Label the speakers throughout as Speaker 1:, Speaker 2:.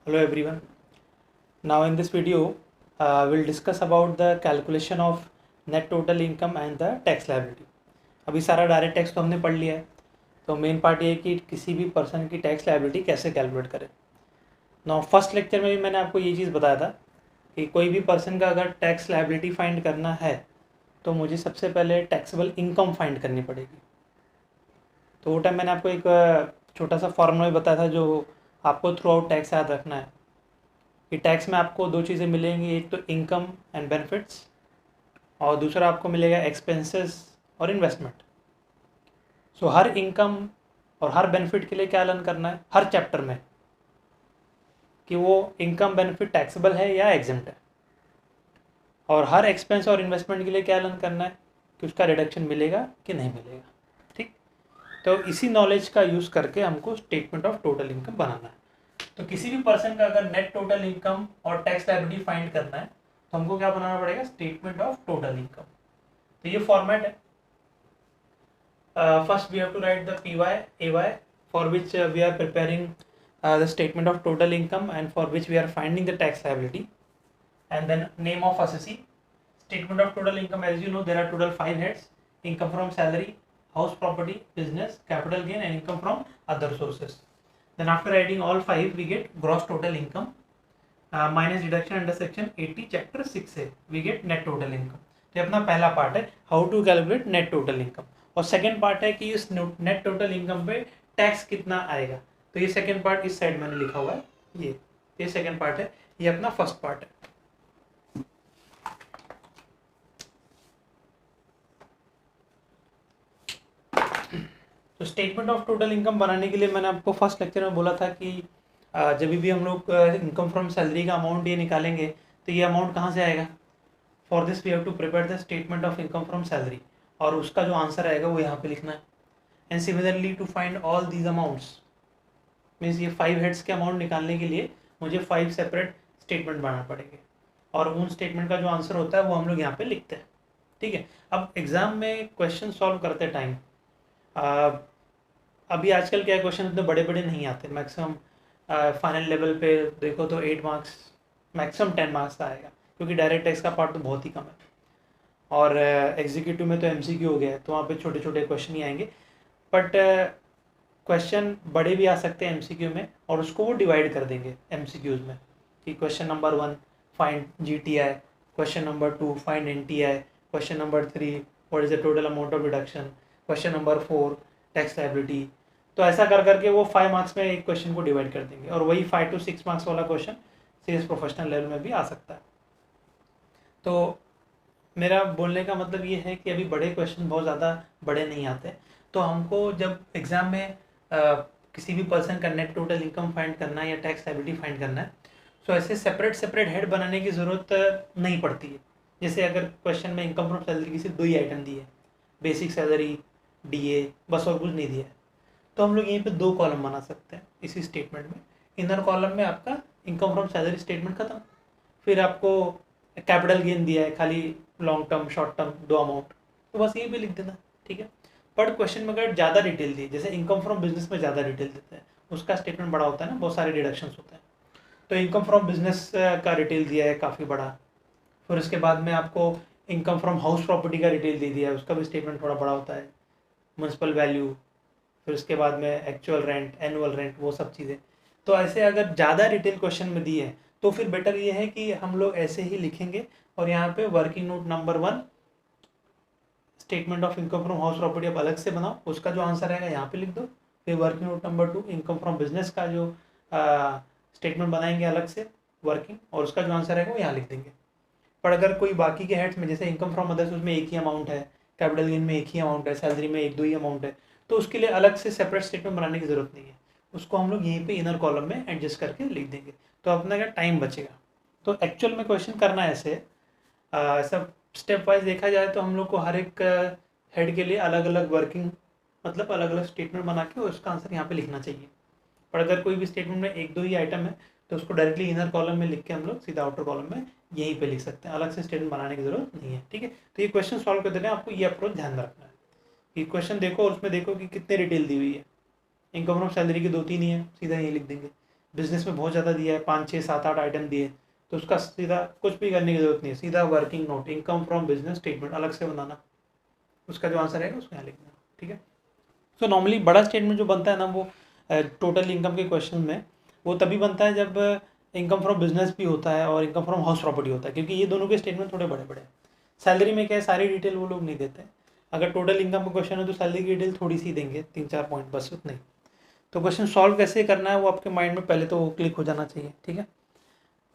Speaker 1: Hello everyone. Now in this video, we'll discuss about the calculation of net total income and the tax liability. अभी सारा direct tax तो हमने पढ़ लिया है, तो मेन पार्ट ये है कि किसी भी पर्सन की टैक्स लायबिलिटी कैसे कैलकुलेट करें। नाउ फर्स्ट लेक्चर में भी मैंने आपको ये चीज़ बताया था कि कोई भी पर्सन का अगर टैक्स लायबिलिटी फाइंड करना है तो मुझे सबसे पहले टैक्सेबल इनकम फाइंड करनी पड़ेगी। तो वो टाइम मैंने आपको एक छोटा सा फॉर्मूला भी बताया था जो आपको थ्रू आउट टैक्स याद रखना है कि टैक्स में आपको दो चीज़ें मिलेंगी, एक तो इनकम एंड बेनिफिट्स और दूसरा आपको मिलेगा एक्सपेंसेस और इन्वेस्टमेंट। सो हर इनकम और हर बेनिफिट के लिए क्या लर्न करना है हर चैप्टर में कि वो इनकम बेनिफिट टैक्सेबल है या एग्जेम्प्ट है, और हर एक्सपेंस और इन्वेस्टमेंट के लिए क्या लर्न करना है कि उसका रिडक्शन मिलेगा कि नहीं मिलेगा। ठीक, तो इसी नॉलेज का यूज़ करके हमको स्टेटमेंट ऑफ टोटल इनकम बनाना है। तो किसी भी पर्सन का अगर नेट टोटल इनकम और टैक्स लायबिलिटी फाइंड करना है तो हमको क्या बनाना पड़ेगा, स्टेटमेंट ऑफ टोटल इनकम। तो ये फॉर्मेट है। First we have to write the PY AY for which we are preparing the statement of total income and for which we are finding the tax liability, and then name of assessee. Statement of total income, as you know, there are total 5 heads: income from salary, house property, business, capital gain, and income from other sources. Then after adding all 5 we get gross total income minus deduction under section 80 chapter 6 से we get net total income. तो ये अपना पहला part है, how to calculate net total income. और second part है कि इस नेट टोटल इनकम पे टैक्स कितना आएगा। तो ये सेकंड पार्ट इस साइड मैंने लिखा हुआ है, ये सेकंड पार्ट है, ये अपना फर्स्ट पार्ट है। तो स्टेटमेंट ऑफ टोटल इनकम बनाने के लिए मैंने आपको फर्स्ट लेक्चर में बोला था कि जब भी हम लोग इनकम फ्रॉम सैलरी का अमाउंट ये निकालेंगे तो ये अमाउंट कहाँ से आएगा। For this we have to prepare the statement of income from salary, और उसका जो आंसर आएगा वो यहाँ पे लिखना है। And similarly to find all these amounts means ये 5 हेड्स के अमाउंट निकालने के लिए मुझे 5 सेपरेट स्टेटमेंट बनाना पड़ेंगे, और उन स्टेटमेंट का जो आंसर होता है वो हम लोग यहाँ पे लिखते हैं। ठीक है, अब एग्जाम में क्वेश्चन सॉल्व करते टाइम अभी आजकल क्या क्वेश्चन इतने बड़े बड़े नहीं आते। मैक्सिमम फाइनल लेवल पे देखो तो 8 मार्क्स, मैक्सिमम 10 मार्क्स का आएगा, क्योंकि डायरेक्ट टैक्स का पार्ट तो बहुत ही कम है, और एग्जीक्यूटिव में तो MCQ हो गया है, तो वहाँ पे छोटे छोटे क्वेश्चन ही आएंगे। बट क्वेश्चन बड़े भी आ सकते हैं MCQ में, और उसको वो डिवाइड कर देंगे MCQs में कि question number 1 find GTI, question number 2 find NTI, question number 3 what is the total amount of deduction, question number 4 tax liability. तो ऐसा कर करके वो 5 मार्क्स में एक क्वेश्चन को डिवाइड कर देंगे, और वही 5 to 6 मार्क्स वाला क्वेश्चन CS प्रोफेशनल लेवल में भी आ सकता है। तो मेरा बोलने का मतलब ये है कि अभी बड़े क्वेश्चन बहुत ज़्यादा बड़े नहीं आते, तो हमको जब एग्ज़ाम में किसी भी पर्सन का नेट टोटल इनकम फाइंड करना है या टैक्स लायबिलिटी फाइंड करना है, तो ऐसे सेपरेट हेड बनाने की ज़रूरत नहीं पड़ती है। जैसे अगर क्वेश्चन में इनकम फ्रॉम सैलरी की सिर्फ 2 ही आइटम दिए, बेसिक सैलरी, DA, बस और कुछ नहीं दिया है, तो हम लोग यहीं पे 2 कॉलम बना सकते हैं इसी स्टेटमेंट में। इनर कॉलम में आपका इनकम फ्रॉम सैलरी स्टेटमेंट खत्म, फिर आपको कैपिटल गेन दिया है, खाली long term short term 2 amount, तो बस यहीं पे लिख देना। ठीक है, बट क्वेश्चन में अगर ज़्यादा डिटेल दी, जैसे इनकम फ्रॉम बिजनेस में ज़्यादा डिटेल देते हैं, उसका स्टेटमेंट बड़ा होता है ना, बहुत सारे डिडक्शंस होते हैं, तो इनकम फ्रॉम बिजनेस का डिटेल दिया है काफ़ी बड़ा। फिर उसके बाद में आपको इनकम फ्रॉम हाउस प्रॉपर्टी का डिटेल दे दिया है, उसका भी स्टेटमेंट थोड़ा बड़ा होता है, म्यूनसिपल वैल्यू, फिर उसके बाद में एक्चुअल रेंट, एनुअल रेंट, वो सब चीज़ें। तो ऐसे अगर ज़्यादा डिटेल क्वेश्चन में दी है तो फिर बेटर ये है कि हम लोग ऐसे ही लिखेंगे, और यहाँ पे working note number 1 statement of income from house property आप अलग से बनाओ, उसका जो आंसर आएगा यहाँ पे लिख दो। फिर working note number 2 income from business का जो स्टेटमेंट बनाएंगे अलग से वर्किंग, और उसका जो आंसर आएगा वो यहाँ लिख देंगे। पर अगर कोई बाकी के हेड्स में, जैसे इनकम फ्रॉम अदर्स, उसमें एक ही अमाउंट है, कैपिटल गेन में एक ही अमाउंट है, सैलरी में 1-2 ही अमाउंट है, तो उसके लिए अलग से सेपरेट स्टेटमेंट बनाने की ज़रूरत नहीं है, उसको हम लोग यहीं पे इनर कॉलम में एडजस्ट करके लिख देंगे, तो अपना क्या टाइम बचेगा। तो एक्चुअल में क्वेश्चन करना ऐसे ऐसा स्टेप वाइज देखा जाए तो हम लोग को हर एक हेड के लिए अलग अलग वर्किंग, मतलब अलग अलग स्टेटमेंट बना के उसका आंसर यहाँ पे लिखना चाहिए। पर अगर कोई भी स्टेटमेंट में 1-2 ही आइटम है तो उसको डायरेक्टली इनर कॉलम में लिख के हम लोग सीधा आउटर कॉलम में यहीं पे लिख सकते हैं, अलग से स्टेटमेंट बनाने की जरूरत नहीं है। ठीक है, तो ये क्वेश्चन सॉल्व करते हैं, आपको ये अप्रोच ध्यान में रखना है कि क्वेश्चन देखो और उसमें देखो कि कितने डिटेल दी हुई है। इनकम फ्रॉम सैलरी की 2-3 ही है, सीधा यहीं लिख देंगे। बिजनेस में बहुत ज़्यादा दिया है, 5 6 7 8 आइटम दिए, तो उसका सीधा कुछ भी करने की जरूरत नहीं है, सीधा working note income from business statement अलग से बनाना, उसका जो आंसर रहेगा उसको यहाँ लिखना। ठीक है। सो नॉर्मली बड़ा स्टेटमेंट जो बनता है ना वो टोटल इनकम के क्वेश्चन में वो तभी बनता है जब इनकम फ्रॉम बिजनेस भी होता है और इनकम फ्रॉम हाउस प्रॉपर्टी होता है, क्योंकि ये दोनों के स्टेटमेंट थोड़े बड़े बड़े हैं। सैलरी में क्या है, सारी डिटेल वो लोग नहीं देते। अगर टोटल इनकम का क्वेश्चन है तो सैलरी की डिटेल थोड़ी सी देंगे, 3 4 पॉइंट, बस उतना ही। तो क्वेश्चन सॉल्व कैसे करना है वो आपके माइंड में पहले तो क्लिक हो जाना चाहिए। ठीक है।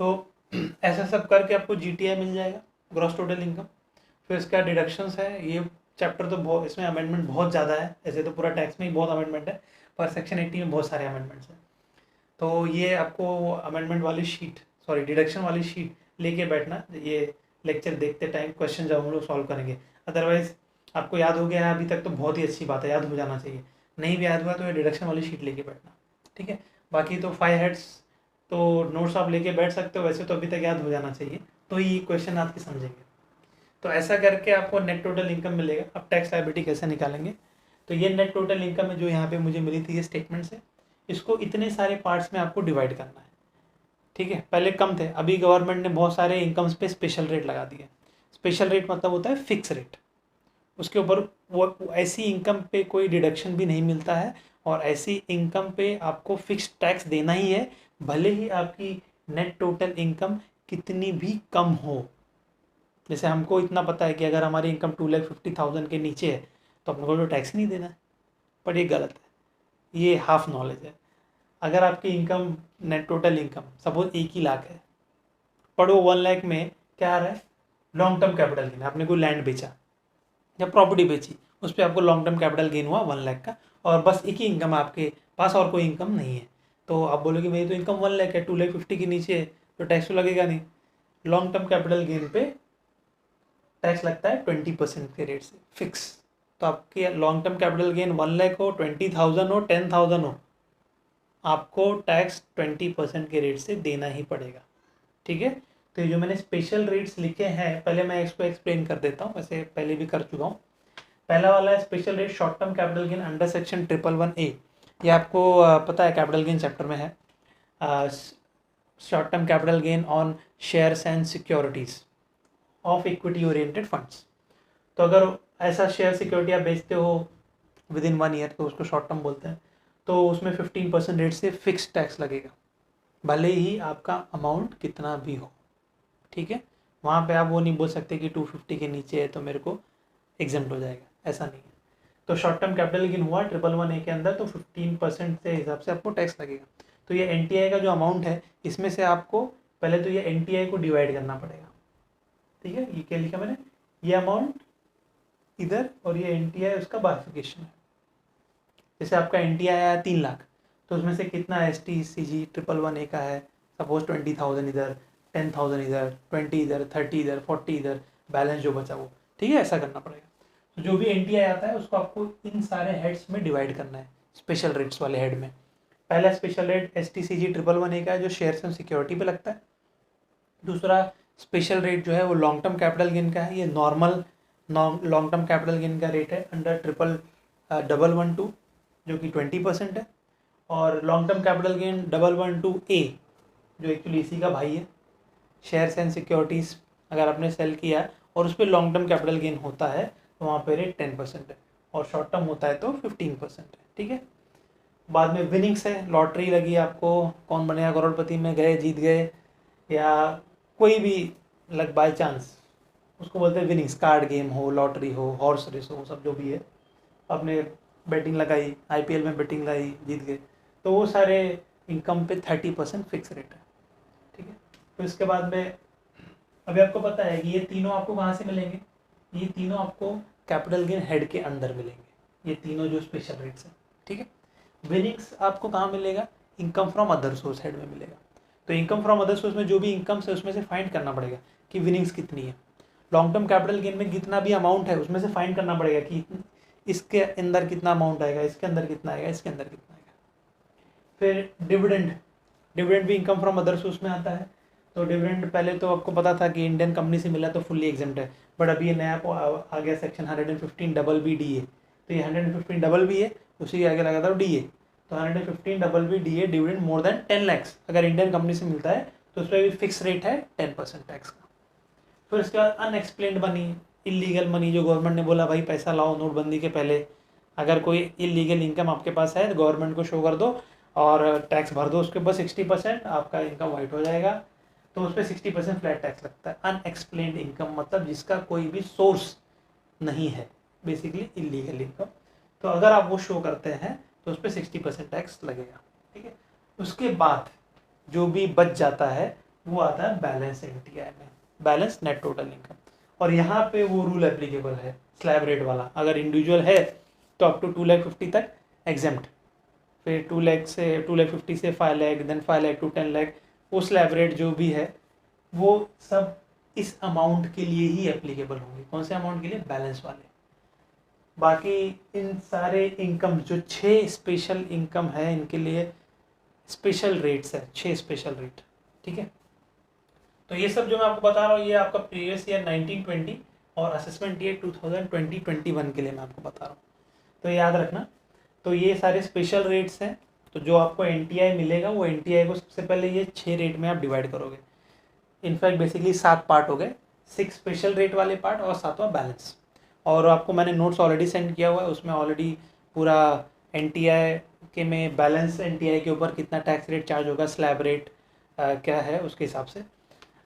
Speaker 1: तो ऐसा सब करके आपको जीटीआई मिल जाएगा, ग्रॉस टोटल इनकम। फिर इसका डिडक्शंस है, ये चैप्टर तो बहुत, इसमें अमेंडमेंट बहुत ज़्यादा है, ऐसे तो पूरा टैक्स में ही बहुत अमेंडमेंट है, पर सेक्शन 80 में बहुत सारे अमेंडमेंट्स हैं। तो ये आपको अमेंडमेंट वाली शीट, सॉरी डिडक्शन वाली शीट लेके बैठना, ये लेक्चर देखते टाइम क्वेश्चन जब हम लोग सॉल्व करेंगे। अदरवाइज आपको याद हो गया है अभी तक तो बहुत ही अच्छी बात है, याद हो जाना चाहिए। नहीं भी याद हुआ तो ये डिडक्शन वाली शीट लेके बैठना। ठीक है। बाकी तो 5 हेड्स तो नोट्स आप लेके बैठ सकते हो, वैसे तो अभी तक याद हो जाना चाहिए, तो ये क्वेश्चन आपके समझेंगे। तो ऐसा करके आपको नेट टोटल इनकम मिलेगा। अब टैक्स लायबिलिटी कैसे निकालेंगे, तो ये नेट टोटल इनकम है जो यहाँ पे मुझे मिली थी ये स्टेटमेंट से, इसको इतने सारे पार्ट्स में आपको डिवाइड करना है। ठीक है। पहले कम थे, अभी गवर्नमेंट ने बहुत सारे इनकम्स पे स्पेशल रेट लगा दिए। स्पेशल रेट मतलब होता है फिक्स रेट, उसके ऊपर वो ऐसी इनकम पे कोई डिडक्शन भी नहीं मिलता है, और ऐसी इनकम पे आपको फिक्स टैक्स देना ही है, भले ही आपकी नेट टोटल इनकम कितनी भी कम हो। जैसे हमको इतना पता है कि अगर हमारी इनकम 2,50,000 के नीचे है तो अपने को तो टैक्स ही नहीं देना है, पर ये गलत है, ये हाफ नॉलेज है। अगर आपकी income net total income suppose 1 ही लाख है, पर वो 1 लाख में क्या आ रहा है, लॉन्ग टर्म कैपिटल गेन, आपने कोई लैंड बेचा या प्रॉपर्टी बेची, उस पर आपको लॉन्ग टर्म कैपिटल गेन हुआ 1 लाख का, और बस एक ही इनकम आपके पास, और कोई इनकम नहीं है, तो आप बोलोगे मेरी तो इनकम 1 लाख है, 2,50,000 के नीचे है, तो टैक्स तो लगेगा नहीं। लॉन्ग टर्म कैपिटल गेन पे टैक्स लगता है 20% के रेट से फिक्स। तो आपकी long term capital gain 1 lakh हो, 20,000 हो, 10,000 हो, आपको टैक्स 20% के रेट से देना ही पड़ेगा। ठीक है। तो ये जो मैंने स्पेशल रेट्स लिखे हैं, पहले मैं इसको एक्सप्लेन कर देता हूँ, वैसे पहले भी कर चुका हूँ। पहला वाला है special rate short term capital gain under section 111A। ये आपको पता है कैपिटल गेन चैप्टर में है। Short term capital gain on shares and securities of equity oriented funds. तो अगर ऐसा शेयर सिक्योरिटी आप बेचते हो विद इन 1 ईयर तो उसको शॉर्ट टर्म बोलते हैं, तो उसमें 15% रेट से फिक्स टैक्स लगेगा, भले ही आपका अमाउंट कितना भी हो। ठीक है। वहाँ पे आप वो नहीं बोल सकते कि 250 के नीचे है तो मेरे को एग्जम्प्ट हो जाएगा, ऐसा नहीं है। तो शॉर्ट टर्म कैपिटल गेन हुआ 111A के अंदर, तो 15% से हिसाब से आपको टैक्स लगेगा। तो ये NTI का जो अमाउंट है इसमें से आपको पहले तो ये NTI को डिवाइड करना पड़ेगा। ठीक है। ये क्या लिखा मैंने, ये अमाउंट इधर और ये NTI उसका बाइफिकेशन है। जैसे आपका NTI आया 3 लाख, तो उसमें से कितना STCG 111A का है, सपोज 20,000 इधर, 10,000 इधर, 20 इधर, 30 इधर, 40 इधर, बैलेंस जो बचा वो। ठीक है। ऐसा करना पड़ेगा। तो जो भी NTI आता है उसको आपको इन सारे हेड्स में डिवाइड करना है, स्पेशल रेट्स वाले हेड में। पहला स्पेशल रेट STCG 111A का है जो शेयर्स एंड सिक्योरिटी पे लगता है। दूसरा स्पेशल रेट जो है वो लॉन्ग टर्म कैपिटल गेन का है, ये normal long term capital gain का रेट है अंडर 11112 जो कि 20% है। और long term capital gain 112A जो एक्चुअली इसी का भाई है, शेयर्स एंड सिक्योरिटीज़ अगर आपने सेल किया और उस पर लॉन्ग टर्म कैपिटल गेन होता है तो वहाँ पे रेट 10% है, और शॉर्ट टर्म होता है तो 15% है। ठीक है। बाद में विनिंग्स है, लॉटरी लगी आपको, कौन बनेगा करोड़पति में, गए जीत गए, या कोई भी लग बाय चांस, उसको बोलते हैं विनिंग्स। कार्ड गेम हो, लॉटरी हो, हॉर्स रेस हो, सब जो भी है, आपने बैटिंग लगाई, IPL में बैटिंग लगाई, जीत गए, तो वो सारे इनकम पे 30% फिक्स रेट है। ठीक है। तो इसके बाद में अभी आपको पता है कि ये तीनों आपको कहाँ से मिलेंगे, ये तीनों आपको कैपिटल गेन हेड के अंदर मिलेंगे, ये तीनों जो स्पेशल रेट्स हैं। ठीक है। विनिंग्स आपको कहाँ मिलेगा, income from other source head में मिलेगा। तो इनकम फ्रॉम अदर सोर्स में जो भी इनकम है उसमें से फाइंड करना पड़ेगा कि विनिंग्स कितनी है। लॉन्ग टर्म कैपिटल गेन में जितना भी अमाउंट है उसमें से फाइंड करना पड़ेगा कि इसके अंदर कितना अमाउंट आएगा, इसके अंदर कितना आएगा, इसके अंदर कितना आएगा। फिर डिविडेंड, डिविडेंड भी इनकम फ्रॉम अदर सोर्स में आता है। तो डिविडेंड पहले तो आपको पता था कि इंडियन कंपनी से मिला तो फुल्ली एग्जेम्प्ट है, बट अभी ये नया आ गया सेक्शन 115 BBA। तो ये 115 BB है, उसी के आगे लगा था DA, तो 115 double B D A dividend more than 10 lakhs अगर इंडियन कंपनी से मिलता है तो उस पर भी फिक्स रेट है 10% टैक्स का। फिर उसके बाद अनएक्सप्लेन्ड मनी, इलीगल मनी, जो गवर्नमेंट ने बोला भाई पैसा लाओ नोटबंदी के पहले, अगर कोई इलीगल इनकम आपके पास है तो गवर्नमेंट को शो कर दो और टैक्स भर दो उसके ऊपर 60%, आपका इनकम वाइट हो जाएगा। तो उस पर 60% फ्लैट टैक्स लगता है। अनएक्सप्लेन्ड इनकम मतलब जिसका कोई भी सोर्स नहीं है, बेसिकली इलीगल इनकम, तो अगर आप वो शो करते हैं तो उस पर 60% टैक्स लगेगा। ठीक है, उसके बाद जो भी बच जाता है वो आता है बैलेंस एनटीआई में, बैलेंस नेट टोटल इनकम। और यहाँ पे वो रूल एप्लीकेबल है स्लैब रेट वाला, अगर इंडिविजुअल है तो अप टू 2,50,000 तक एग्जेम्प्ट, फिर 2 लाख से 2,50,000 से 5 लाख, देन 5 लाख टू 10 लाख, वो स्लैब रेट जो भी है वो सब इस अमाउंट के लिए ही एप्लीकेबल होंगे। कौन से अमाउंट के लिए? बैलेंस वाले। बाकी इन सारे इनकम जो 6 स्पेशल इनकम है इनके लिए स्पेशल रेट्स है, 6 स्पेशल रेट। ठीक है, तो ये सब जो मैं आपको बता रहा हूँ ये आपका प्रीवियस ईयर 1920 और असेसमेंट ईयर 2020-21 के लिए मैं आपको बता रहा हूँ, तो याद रखना। तो ये सारे स्पेशल रेट्स हैं, तो जो आपको एनटीआई मिलेगा वो एनटीआई को सबसे पहले ये 6 रेट में आप डिवाइड करोगे। इनफैक्ट बेसिकली 7 पार्ट हो गए, 6 स्पेशल रेट वाले पार्ट और 7वां बैलेंस। और आपको मैंने नोट्स ऑलरेडी सेंड किया हुआ है, उसमें ऑलरेडी पूरा एनटीआई के में बैलेंस एनटीआई के ऊपर कितना टैक्स रेट चार्ज होगा, स्लैब रेट क्या है उसके हिसाब से।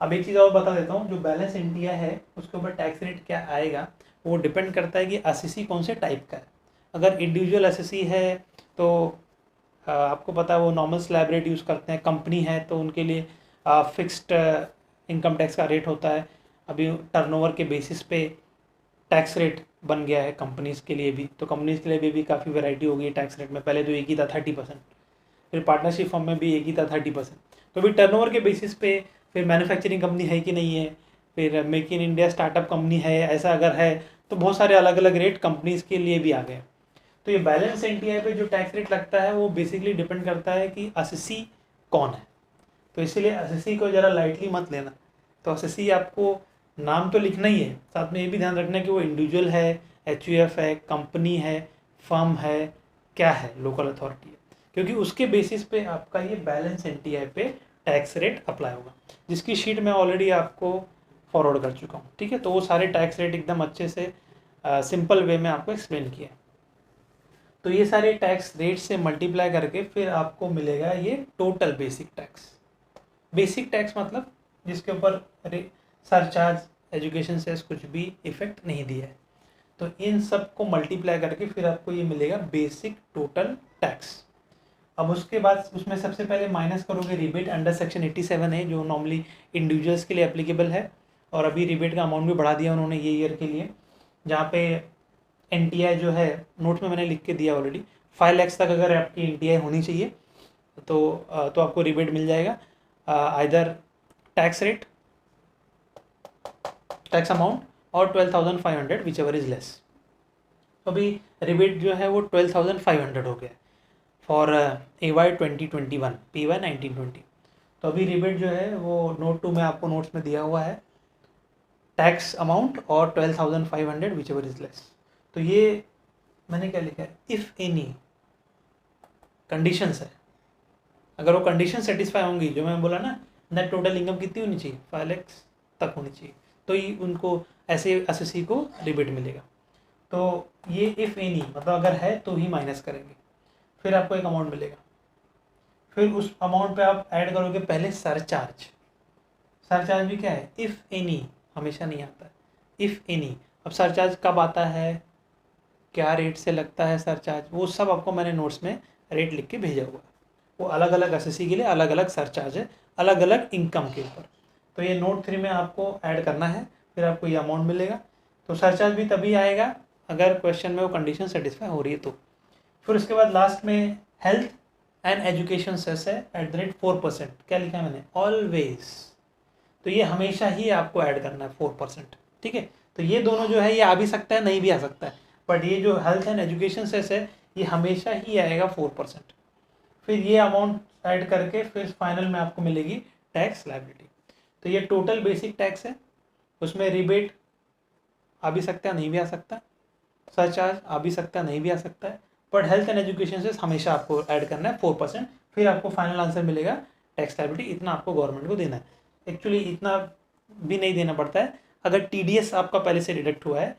Speaker 1: अब एक चीज़ और बता देता हूँ, जो बैलेंस इंडिया है उसके ऊपर टैक्स रेट क्या आएगा वो डिपेंड करता है कि एसएससी कौन से टाइप का है। अगर इंडिविजुअल एसएससी है तो आपको पता है वो नॉर्मल स्लैब रेट यूज़ करते हैं। कंपनी है तो उनके लिए फिक्स्ड इनकम टैक्स का रेट होता है। अभी टर्नओवर के बेसिस पे टैक्स रेट बन गया है कंपनीज़ के लिए भी, तो कंपनीज़ के लिए भी काफ़ी वैरायटी हो गई है टैक्स रेट में। पहले तो एक ही था 30%, फिर पार्टनरशिप फॉर्म में भी एक ही था 30%। तो भी टर्नओवर के बेसिस पे, फिर मैन्युफैक्चरिंग कंपनी है कि नहीं है, फिर make in India startup company है, ऐसा अगर है तो बहुत सारे अलग अलग रेट कंपनीज़ के लिए भी आ गए। तो ये बैलेंस एनटीआई पे जो टैक्स रेट लगता है वो बेसिकली डिपेंड करता है कि एसएससी कौन है। तो इसीलिए एसएससी को ज़रा लाइटली मत लेना। तो एसएससी आपको नाम तो लिखना ही है, साथ में ये भी ध्यान रखना कि वो इंडिविजुअल है, एचयूएफ है, कंपनी है, फर्म है, क्या है, लोकल अथॉरिटी है, क्योंकि उसके बेसिस पे आपका ये बैलेंस एनटीआई पे टैक्स रेट अप्लाई होगा, जिसकी शीट मैं ऑलरेडी आपको फॉरवर्ड कर चुका हूँ। ठीक है, तो वो सारे टैक्स रेट एकदम अच्छे से सिंपल वे में आपको एक्सप्लेन किया है। तो ये सारे टैक्स रेट से मल्टीप्लाई करके फिर आपको मिलेगा ये total basic tax. Basic tax मतलब जिसके ऊपर सरचार्ज, एजुकेशन सेस कुछ भी इफेक्ट नहीं दिया है। तो इन सब को मल्टीप्लाई करके फिर आपको ये मिलेगा बेसिक टोटल टैक्स। अब उसके बाद उसमें सबसे पहले माइनस करोगे रिबेट अंडर सेक्शन 87 है जो नॉर्मली इंडिविजुअल्स के लिए एप्लीकेबल है, और अभी रिबेट का अमाउंट भी बढ़ा दिया उन्होंने ये ईयर के लिए, जहाँ पे एनटीआई जो है नोट में मैंने लिख के दिया ऑलरेडी, 5 लाख तक अगर आपकी एनटीआई होनी चाहिए तो आपको रिबेट मिल जाएगा, either tax rate, tax amount और 12,500 विच एवर इज लेस। तो अभी रिबेट जो है वो 12,500 हो गया फॉर AY 2021 PY 1920। तो अभी रिबेट जो है वो नोट 2 में आपको नोट्स में दिया हुआ है, टैक्स अमाउंट और 12,500 विच एवर इज लेस। तो ये मैंने क्या लिखा है, इफ़ एनी कंडीशंस है, अगर वो कंडीशन सेटिस्फाई होंगी, जो मैं बोला ना नेट टोटल इनकम कितनी होनी चाहिए, 5 लाख तक होनी चाहिए, तो ही उनको ऐसे एसएससी को रिबेट मिलेगा। तो ये इफ़ एनी मतलब अगर है तो ही माइनस करेंगे, फिर आपको एक अमाउंट मिलेगा, फिर उस अमाउंट पे आप ऐड करोगे पहले सरचार्ज। सरचार्ज भी क्या है, इफ़ एनी, हमेशा नहीं आता है, इफ़ एनी। अब सरचार्ज कब आता है, क्या रेट से लगता है सरचार्ज, वो सब आपको मैंने नोट्स में रेट लिख के भेजा हुआ है। वो अलग अलग एसएससी के लिए अलग अलग सरचार्ज है, अलग अलग इनकम के ऊपर। तो ये नोट 3 में आपको ऐड करना है, फिर आपको ये अमाउंट मिलेगा। तो सरचार्ज भी तभी आएगा अगर क्वेश्चन में वो कंडीशन सेटिस्फाई हो रही है तो। फिर उसके बाद लास्ट में हेल्थ एंड एजुकेशन सेस है @4%। क्या लिखा है मैंने, ऑलवेज। तो ये हमेशा ही आपको ऐड करना है 4%। ठीक है, तो ये दोनों जो है ये आ भी सकता है, नहीं भी आ सकता है, बट ये जो हेल्थ एंड एजुकेशन सेस है ये हमेशा ही आएगा 4%। फिर ये अमाउंट ऐड करके फिर फाइनल में आपको मिलेगी टैक्स लायबिलिटी। तो ये टोटल बेसिक टैक्स है, उसमें रिबेट आ भी सकता है, नहीं भी आ सकता, सरचार्ज आ भी सकता है, नहीं भी आ सकता है, बट हेल्थ एंड एजुकेशन से हमेशा आपको ऐड करना है 4%, फिर आपको फाइनल आंसर मिलेगा टैक्स लायबिलिटी इतना आपको गवर्नमेंट को देना है। एक्चुअली इतना भी नहीं देना पड़ता है, अगर TDS आपका पहले से डिडक्ट हुआ है